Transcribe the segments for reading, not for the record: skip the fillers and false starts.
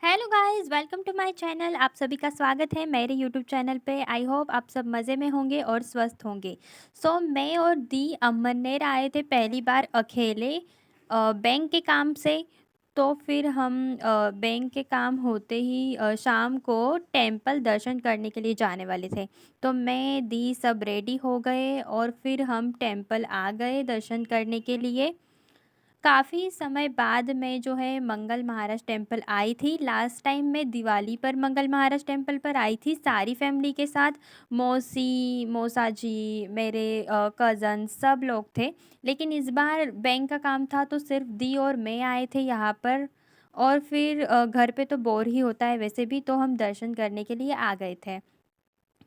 Hello guys, welcome to my channel. आप सभी का स्वागत है मेरे यूट्यूब चैनल पे। आई होप आप सब मज़े में होंगे और स्वस्थ होंगे। मैं और दी अमरनेर आए थे पहली बार अकेले बैंक के काम से। तो फिर हम बैंक के काम होते ही शाम को टेंपल दर्शन करने के लिए जाने वाले थे। तो मैं दी सब रेडी हो गए और फिर हम टेंपल आ गए दर्शन करने के लिए। काफ़ी समय बाद मैं जो है मंगल महाराज टेम्पल आई थी। लास्ट टाइम मैं दिवाली पर मंगल महाराज टेम्पल पर आई थी सारी फैमिली के साथ। मौसी मौसा जी, मेरे कज़न सब लोग थे। लेकिन इस बार बैंक का काम था तो सिर्फ दी और मैं आए थे यहाँ पर। और फिर घर पे तो बोर ही होता है वैसे भी, तो हम दर्शन करने के लिए आ गए थे।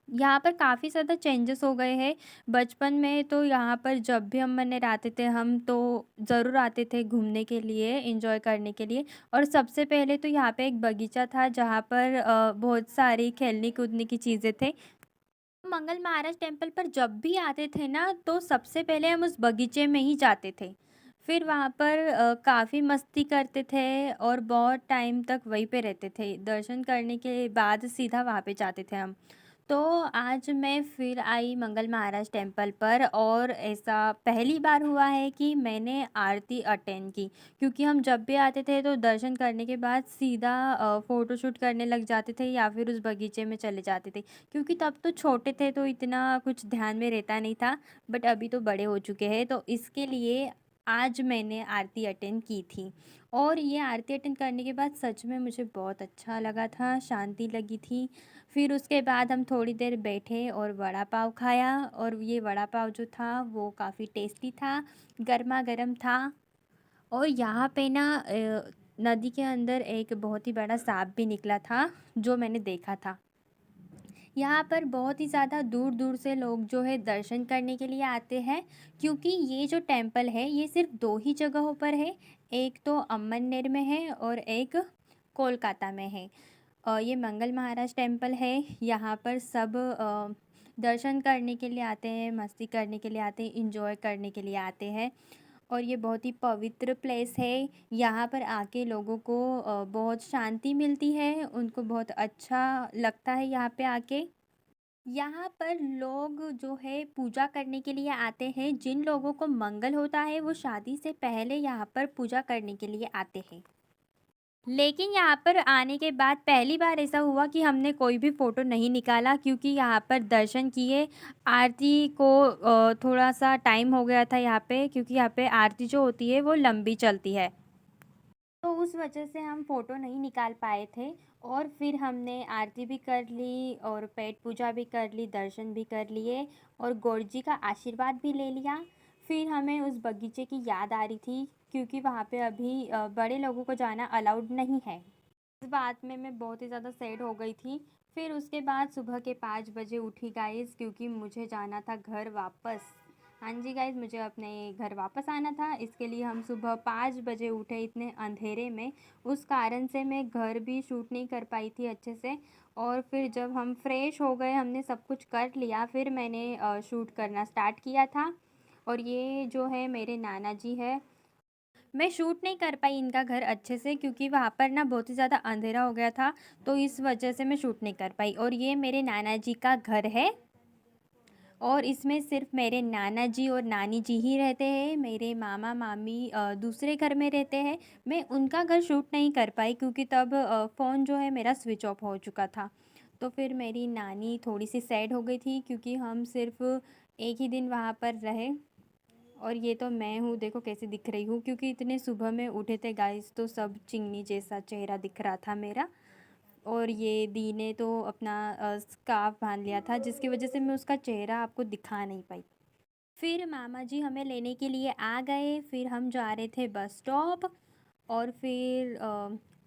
यहाँ पर काफ़ी ज़्यादा चेंजेस हो गए हैं। बचपन में तो यहाँ पर जब भी हम मन्नत आते थे हम तो ज़रूर आते थे घूमने के लिए, एंजॉय करने के लिए। और सबसे पहले तो यहाँ पे एक बगीचा था जहाँ पर बहुत सारी खेलने कूदने की चीज़ें थे। मंगल महाराज टेम्पल पर जब भी आते थे ना तो सबसे पहले हम उस बगीचे में ही जाते थे। फिर वहाँ पर काफ़ी मस्ती करते थे और बहुत टाइम तक वहीं पे रहते थे। दर्शन करने के बाद सीधा वहाँ पे जाते थे हम। तो आज मैं फिर आई मंगल महाराज टेम्पल पर और ऐसा पहली बार हुआ है कि मैंने आरती अटेंड की। क्योंकि हम जब भी आते थे तो दर्शन करने के बाद सीधा फ़ोटोशूट करने लग जाते थे या फिर उस बगीचे में चले जाते थे। क्योंकि तब तो छोटे थे तो इतना कुछ ध्यान में रहता नहीं था। बट अभी तो बड़े हो चुके हैं तो इसके लिए आज मैंने आरती अटेंड की थी। और ये आरती अटेंड करने के बाद सच में मुझे बहुत अच्छा लगा था, शांति लगी थी। फिर उसके बाद हम थोड़ी देर बैठे और वड़ा पाव खाया और ये वड़ा पाव जो था वो काफ़ी टेस्टी था, गर्मा गर्म था। और यहाँ पे ना नदी के अंदर एक बहुत ही बड़ा सांप भी निकला था जो मैंने देखा था। यहाँ पर बहुत ही ज़्यादा दूर दूर से लोग जो है दर्शन करने के लिए आते हैं। क्योंकि ये जो टेम्पल है ये सिर्फ दो ही जगहों पर है। एक तो अमननेर में है और एक कोलकाता में है। ये मंगल महाराज टेम्पल है। यहाँ पर सब दर्शन करने के लिए आते हैं, मस्ती करने के लिए आते हैं, इंजॉय करने के लिए आते हैं। और ये बहुत ही पवित्र प्लेस है। यहाँ पर आके लोगों को बहुत शांति मिलती है, उनको बहुत अच्छा लगता है यहाँ पे आके। यहाँ पर लोग जो है पूजा करने के लिए आते हैं। जिन लोगों को मंगल होता है वो शादी से पहले यहाँ पर पूजा करने के लिए आते हैं। लेकिन यहाँ पर आने के बाद पहली बार ऐसा हुआ कि हमने कोई भी फ़ोटो नहीं निकाला, क्योंकि यहाँ पर दर्शन किए, आरती को थोड़ा-सा टाइम हो गया था यहाँ पे, क्योंकि यहाँ पे आरती जो होती है वो लंबी चलती है। तो उस वजह से हम फ़ोटो नहीं निकाल पाए थे। और फिर हमने आरती भी कर ली और पेट पूजा भी कर ली, दर्शन भी कर लिए और गौर जी का आशीर्वाद भी ले लिया। फिर हमें उस बगीचे की याद आ रही थी, क्योंकि वहाँ पे अभी बड़े लोगों को जाना अलाउड नहीं है। इस बात में मैं बहुत ही ज़्यादा सैड हो गई थी। फिर उसके बाद सुबह के 5 बजे उठी गाइस, क्योंकि मुझे जाना था घर वापस। हाँ जी गाइस, मुझे अपने घर वापस आना था, इसके लिए हम सुबह 5 बजे उठे इतने अंधेरे में। उस कारण से मैं घर भी शूट नहीं कर पाई थी अच्छे से। और फिर जब हम फ्रेश हो गए, हमने सब कुछ कर लिया, फिर मैंने शूट करना स्टार्ट किया था। और ये जो है मेरे नाना जी है। मैं शूट नहीं कर पाई इनका घर अच्छे से, क्योंकि वहाँ पर ना बहुत ही ज़्यादा अंधेरा हो गया था। तो इस वजह से मैं शूट नहीं कर पाई। और ये मेरे नाना जी का घर है। और इसमें सिर्फ मेरे नाना जी और नानी जी ही रहते हैं। मेरे मामा मामी दूसरे घर में रहते हैं। मैं उनका घर शूट नहीं कर पाई, क्योंकि तब फ़ोन जो है मेरा स्विच ऑफ हो चुका था। तो फिर मेरी नानी थोड़ी सी सैड हो गई थी, क्योंकि हम सिर्फ एक ही दिन वहाँ पर रहे। और ये तो मैं हूँ, देखो कैसी दिख रही हूँ, क्योंकि इतने सुबह में उठे थे गाइस तो सब चिंगनी जैसा चेहरा दिख रहा था मेरा। और ये दी ने तो अपना स्कार्फ बांध लिया था, जिसकी वजह से मैं उसका चेहरा आपको दिखा नहीं पाई। फिर मामा जी हमें लेने के लिए आ गए। फिर हम जा रहे थे बस स्टॉप। और फिर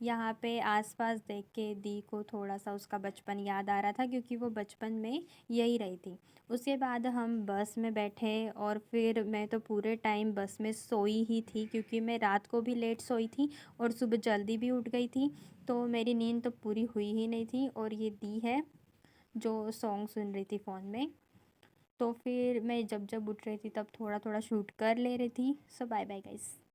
यहाँ पे आसपास देख के दी को थोड़ा सा उसका बचपन याद आ रहा था, क्योंकि वो बचपन में यही रही थी। उसके बाद हम बस में बैठे और फिर मैं तो पूरे टाइम बस में सोई ही थी, क्योंकि मैं रात को भी लेट सोई थी और सुबह जल्दी भी उठ गई थी। तो मेरी नींद तो पूरी हुई ही नहीं थी। और ये दी है जो सॉन्ग सुन रही थी फ़ोन में। तो फिर मैं जब जब उठ रही थी तब थोड़ा थोड़ा शूट कर ले रही थी। सो बाय बाय गाइस।